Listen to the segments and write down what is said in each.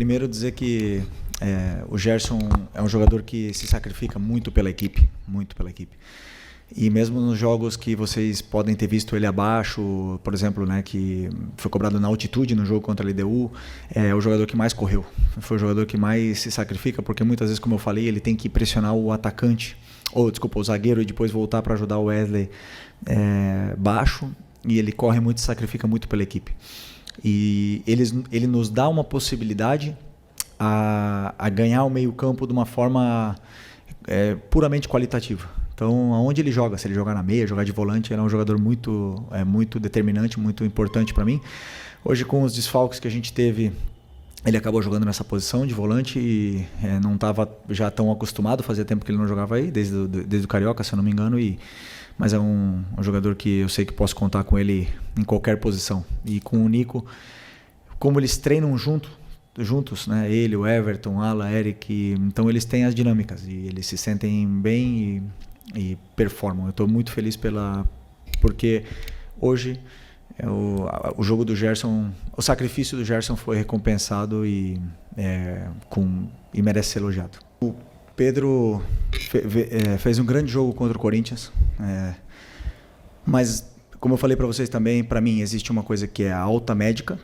primeiro dizer que o Gerson é um jogador que se sacrifica muito pela equipe, muito pela equipe. E mesmo nos jogos que vocês podem ter visto ele abaixo, por exemplo, né, que foi cobrado na altitude no jogo contra a LDU, é o jogador que mais correu. Foi o jogador que mais se sacrifica, porque muitas vezes, como eu falei, ele tem que pressionar o atacante, o zagueiro, e depois voltar para ajudar o Wesley baixo, e ele corre muito e se sacrifica muito pela equipe. E ele nos dá uma possibilidade a ganhar o meio-campo de uma forma puramente qualitativa. Então, aonde ele joga, se ele jogar na meia, jogar de volante, ele é um jogador muito determinante, muito importante para mim. Hoje, com os desfalques que a gente teve, ele acabou jogando nessa posição de volante e não estava já tão acostumado, fazia tempo que ele não jogava aí, desde o Carioca, se eu não me engano, mas é um jogador que eu sei que posso contar com ele em qualquer posição. E com o Nico, como eles treinam juntos, né? Ele, o Everton, Alan, Eric, então eles têm as dinâmicas e eles se sentem bem e performam. Eu estou muito feliz porque hoje o jogo do Gerson, o sacrifício do Gerson foi recompensado e merece ser elogiado. O Pedro fez um grande jogo contra o Corinthians, mas como eu falei para vocês também, para mim existe uma coisa que é a alta médica,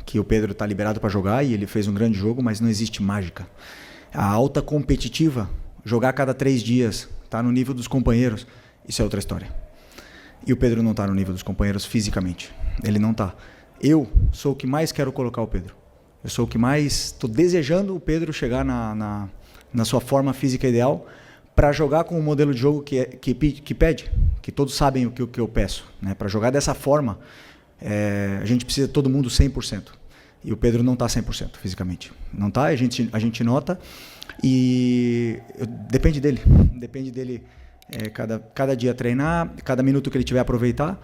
que o Pedro está liberado para jogar e ele fez um grande jogo, mas não existe mágica. A alta competitiva, jogar a cada 3 dias, tá no nível dos companheiros, isso é outra história. E o Pedro não está no nível dos companheiros fisicamente. Ele não está. Eu sou o que mais quero colocar o Pedro. Eu sou o que mais estou desejando o Pedro chegar na sua forma física ideal para jogar com o modelo de jogo que pede, que todos sabem o que eu peço. Né? Para jogar dessa forma, a gente precisa de todo mundo 100%. E o Pedro não está 100% fisicamente. Não está, a gente nota. E depende dele. Depende dele cada dia treinar, cada minuto que ele tiver aproveitar,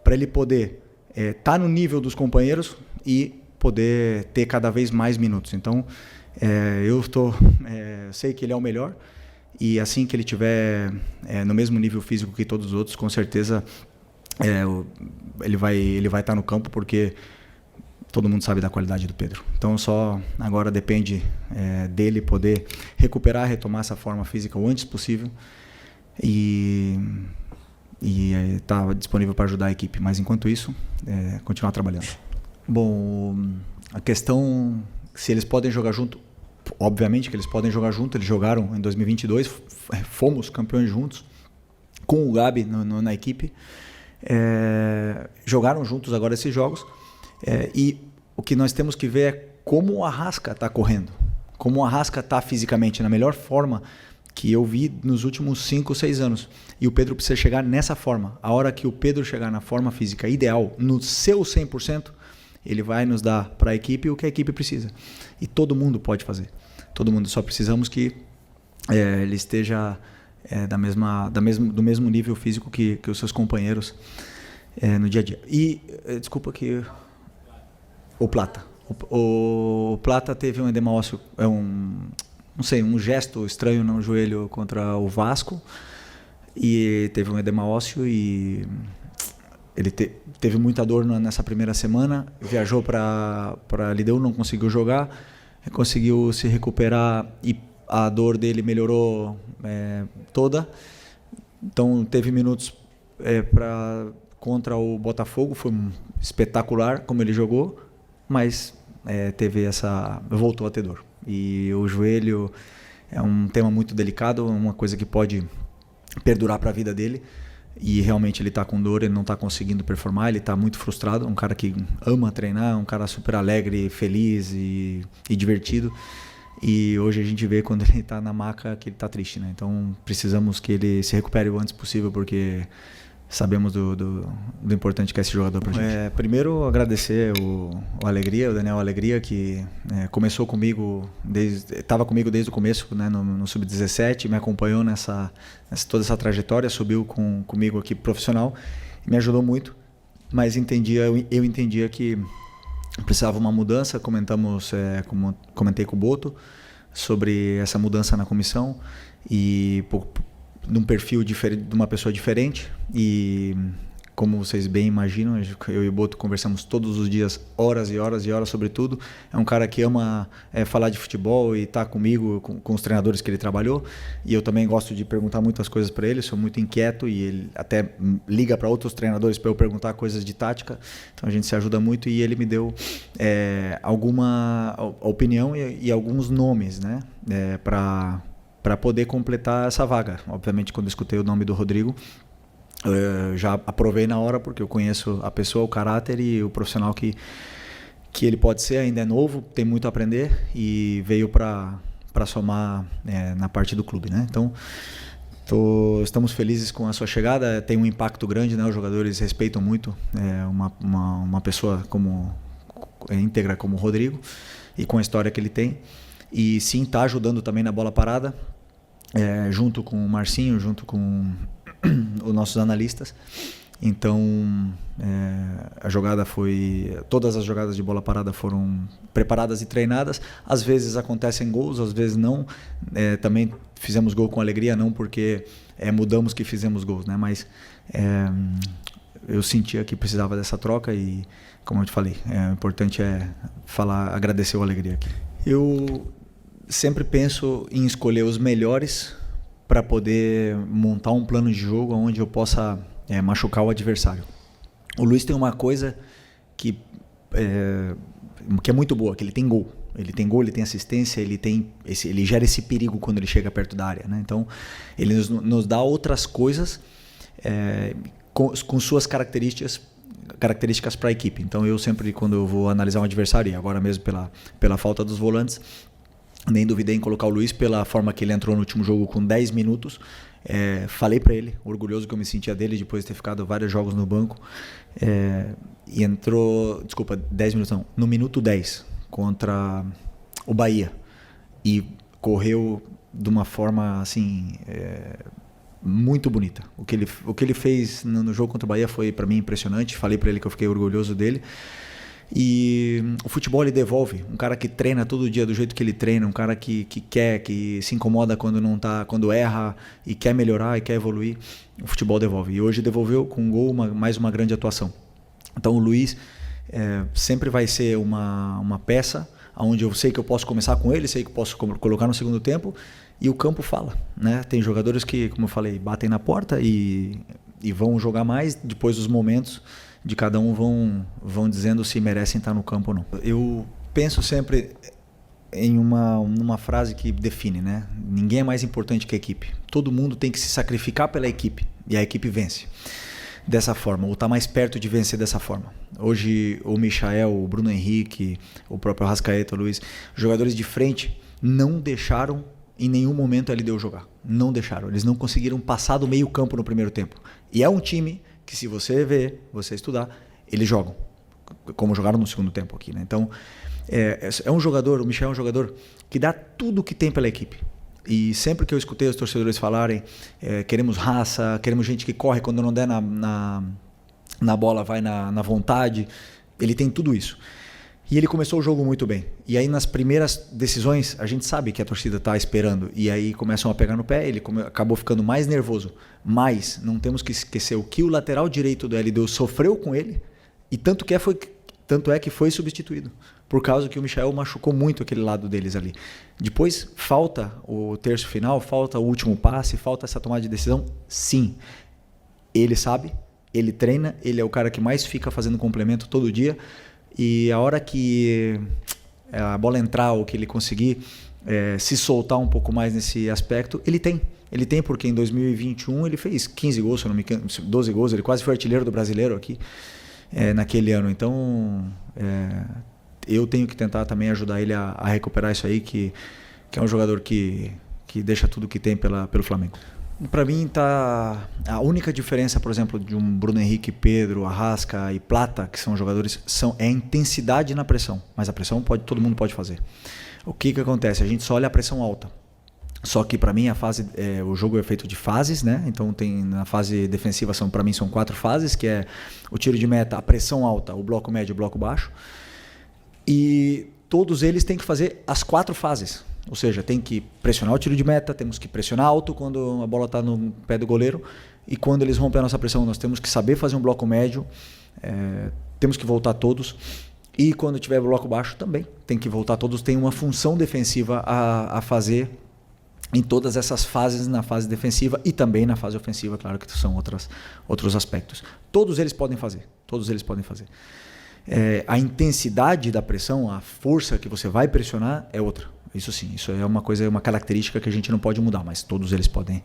para ele poder estar no nível dos companheiros e poder ter cada vez mais minutos. Então, eu sei que ele é o melhor e assim que ele tiver no mesmo nível físico que todos os outros, com certeza ele vai estar no campo, porque todo mundo sabe da qualidade do Pedro. Então só agora depende dele poder retomar essa forma física o antes possível e estar disponível para ajudar a equipe. Mas enquanto isso, continuar trabalhando. Bom, a questão se eles podem jogar junto, obviamente que eles podem jogar junto. Eles jogaram em 2022, fomos campeões juntos com o Gabi na equipe. Jogaram juntos agora esses jogos. E o que nós temos que ver é como o Arrasca está correndo, como o Arrasca está fisicamente na melhor forma que eu vi nos últimos 5, 6 anos. E o Pedro precisa chegar nessa forma. A hora que o Pedro chegar na forma física ideal, no seu 100%, ele vai nos dar para a equipe o que a equipe precisa. E todo mundo pode fazer. Todo mundo. Só precisamos que ele esteja do mesmo nível físico que os seus companheiros no dia a dia. E, desculpa que... O Plata. O Plata teve um edema ósseo, um gesto estranho no joelho contra o Vasco, e teve um edema ósseo e ele teve muita dor nessa primeira semana, viajou para LDU, não conseguiu jogar, conseguiu se recuperar e a dor dele melhorou toda. Então teve minutos contra o Botafogo, foi espetacular como ele jogou, mas voltou a ter dor. E o joelho é um tema muito delicado, uma coisa que pode perdurar para a vida dele, e realmente ele está com dor, ele não está conseguindo performar, ele está muito frustrado. Um cara que ama treinar, um cara super alegre, feliz e divertido, e hoje a gente vê quando ele está na maca que ele está triste, né? Então precisamos que ele se recupere o antes possível, porque sabemos do importante que é esse jogador para a gente. Primeiro, agradecer o Daniel Alegria, que começou comigo, estava comigo desde o começo, né, no Sub-17, me acompanhou toda essa trajetória, subiu comigo aqui profissional, me ajudou muito, mas eu entendia que precisava uma mudança. Comentei com o Boto sobre essa mudança na comissão e de um perfil diferente, de uma pessoa diferente, e como vocês bem imaginam, eu e o Boto conversamos todos os dias, horas e horas e horas sobre tudo. É um cara que ama falar de futebol e tá comigo, com os treinadores que ele trabalhou. E eu também gosto de perguntar muitas coisas para ele, sou muito inquieto e ele até liga para outros treinadores para eu perguntar coisas de tática. Então a gente se ajuda muito e ele me deu alguma opinião e alguns nomes, né, para poder completar essa vaga. Obviamente, quando eu escutei o nome do Rodrigo, já aprovei na hora, porque eu conheço a pessoa, o caráter e o profissional que ele pode ser. Ainda é novo, tem muito a aprender e veio para somar na parte do clube, né? Então estamos felizes com a sua chegada. Tem um impacto grande, né? Os jogadores respeitam muito uma pessoa íntegra como o Rodrigo e com a história que ele tem. E sim, está ajudando também na bola parada, junto com o Marcinho, junto com os nossos analistas. Então todas as jogadas de bola parada foram preparadas e treinadas. Às vezes acontecem gols, às vezes não. Também fizemos gol com alegria, não porque mudamos que fizemos gols, né? Mas eu sentia que precisava dessa troca e, como eu te falei, o importante é agradecer o Alegria aqui. Eu sempre penso em escolher os melhores para poder montar um plano de jogo onde eu possa machucar o adversário. O Luiz tem uma coisa que é muito boa, que ele tem gol. Ele tem gol, ele tem assistência, ele gera esse perigo quando ele chega perto da área, né? Então, ele nos dá outras coisas com suas características para a equipe. Então, eu sempre, quando eu vou analisar um adversário, e agora mesmo pela falta dos volantes, nem duvidei em colocar o Luiz pela forma que ele entrou no último jogo com 10 minutos. Falei para ele, orgulhoso que eu me sentia dele depois de ter ficado vários jogos no banco. E entrou, 10 minutos não, no minuto 10 contra o Bahia. E correu de uma forma assim muito bonita. O que ele fez no jogo contra o Bahia foi para mim impressionante. Falei para ele que eu fiquei orgulhoso dele. E o futebol ele devolve. Um cara que treina todo dia do jeito que ele treina, um cara que quer, que se incomoda quando erra e quer melhorar e quer evoluir, o futebol devolve. E hoje devolveu com um gol, mais uma grande atuação. Então o Luiz sempre vai ser uma peça onde eu sei que eu posso começar com ele, sei que eu posso colocar no segundo tempo, e o campo fala, né? Tem jogadores que, como eu falei, batem na porta e vão jogar mais. Depois os momentos de cada um vão dizendo se merecem estar no campo ou não. Eu penso sempre em uma frase que define, né? Ninguém é mais importante que a equipe. Todo mundo tem que se sacrificar pela equipe e a equipe vence dessa forma, ou está mais perto de vencer dessa forma. Hoje o Michael, o Bruno Henrique, o próprio Arrascaeta, o Luiz, jogadores de frente não deixaram em nenhum momento a LDU jogar. Não deixaram. Eles não conseguiram passar do meio campo no primeiro tempo. E é um time que, se você ver, você estudar, eles jogam, como jogaram no segundo tempo aqui, né? Então, um jogador, o Michel é um jogador que dá tudo o que tem pela equipe. E sempre que eu escutei os torcedores falarem, queremos raça, queremos gente que corre, quando não der na bola, vai na vontade, ele tem tudo isso. E ele começou o jogo muito bem. E aí, nas primeiras decisões, a gente sabe que a torcida está esperando. E aí começam a pegar no pé, ele acabou ficando mais nervoso. Mas não temos que esquecer o que o lateral direito do LDU sofreu com ele. E tanto é que foi substituído. Por causa que o Michael machucou muito aquele lado deles ali. Depois, falta o terço final, falta o último passe, falta essa tomada de decisão. Sim, ele sabe, ele treina, ele é o cara que mais fica fazendo complemento todo dia. E a hora que a bola entrar ou que ele conseguir se soltar um pouco mais nesse aspecto, ele tem. Ele tem, porque em 2021 ele fez 15 gols, se não me engano, 12 gols, ele quase foi artilheiro do Brasileiro aqui naquele ano. Então, eu tenho que tentar também ajudar ele a recuperar isso aí, que é um jogador que deixa tudo que tem pelo Flamengo. Para mim, a única diferença, por exemplo, de um Bruno Henrique, Pedro, Arrasca e Plata, que são jogadores, é a intensidade na pressão. Mas a pressão todo mundo pode fazer. O que acontece? A gente só olha a pressão alta. Só que para mim o jogo é feito de fases, né? Então na fase defensiva para mim são 4 fases, que é o tiro de meta, a pressão alta, o bloco médio e o bloco baixo. E todos eles têm que fazer as 4 fases. Ou seja, tem que pressionar o tiro de meta, temos que pressionar alto quando a bola está no pé do goleiro, e quando eles rompem a nossa pressão, nós temos que saber fazer um bloco médio, temos que voltar todos, e quando tiver bloco baixo também tem que voltar todos. Tem uma função defensiva a fazer em todas essas fases, na fase defensiva e também na fase ofensiva, claro que são outros aspectos. Todos eles podem fazer. A intensidade da pressão, a força que você vai pressionar é outra. Isso sim, isso é uma coisa, uma característica que a gente não pode mudar, mas todos eles podem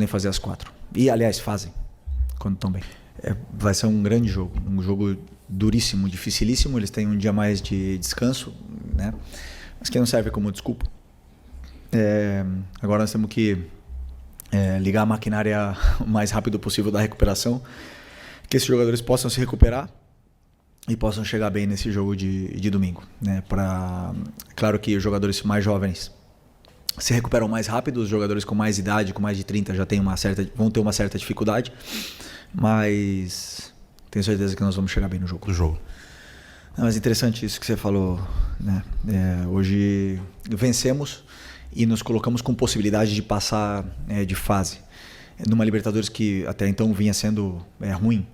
fazer as 4. E, aliás, fazem, quando estão bem. Vai ser um grande jogo, um jogo duríssimo, dificilíssimo. Eles têm um dia mais de descanso, né? Mas que não serve como desculpa. Agora nós temos que ligar a maquinária o mais rápido possível da recuperação, que esses jogadores possam se recuperar e possam chegar bem nesse jogo de domingo, né? Claro que os jogadores mais jovens se recuperam mais rápido, os jogadores com mais idade, com mais de 30, já vão ter uma certa dificuldade, mas tenho certeza que nós vamos chegar bem no jogo. Mas interessante isso que você falou, né? Hoje vencemos e nos colocamos com possibilidade de passar de fase. Numa Libertadores que até então vinha sendo ruim,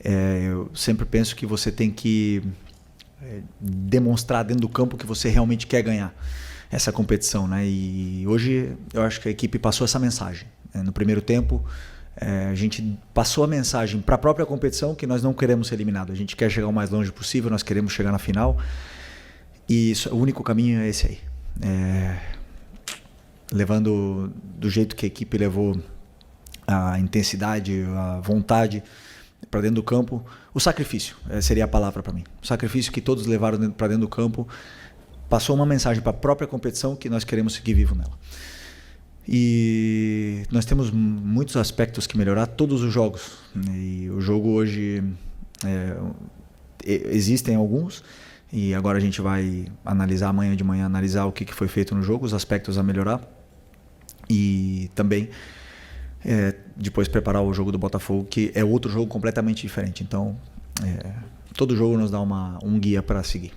eu sempre penso que você tem que demonstrar dentro do campo que você realmente quer ganhar essa competição, né? E hoje eu acho que a equipe passou essa mensagem. No primeiro tempo, a gente passou a mensagem para a própria competição que nós não queremos ser eliminados. A gente quer chegar o mais longe possível, nós queremos chegar na final. E o único caminho é esse aí. Levando do jeito que a equipe levou a intensidade, a vontade para dentro do campo, o sacrifício seria a palavra para mim. O sacrifício que todos levaram para dentro do campo passou uma mensagem para a própria competição que nós queremos seguir vivo nela. E nós temos muitos aspectos que melhorar, todos os jogos. E o jogo hoje, existem alguns, e agora a gente vai analisar amanhã de manhã, analisar o que foi feito no jogo, os aspectos a melhorar. E também depois preparar o jogo do Botafogo, que é outro jogo completamente diferente. Então, todo jogo nos dá um guia para seguir.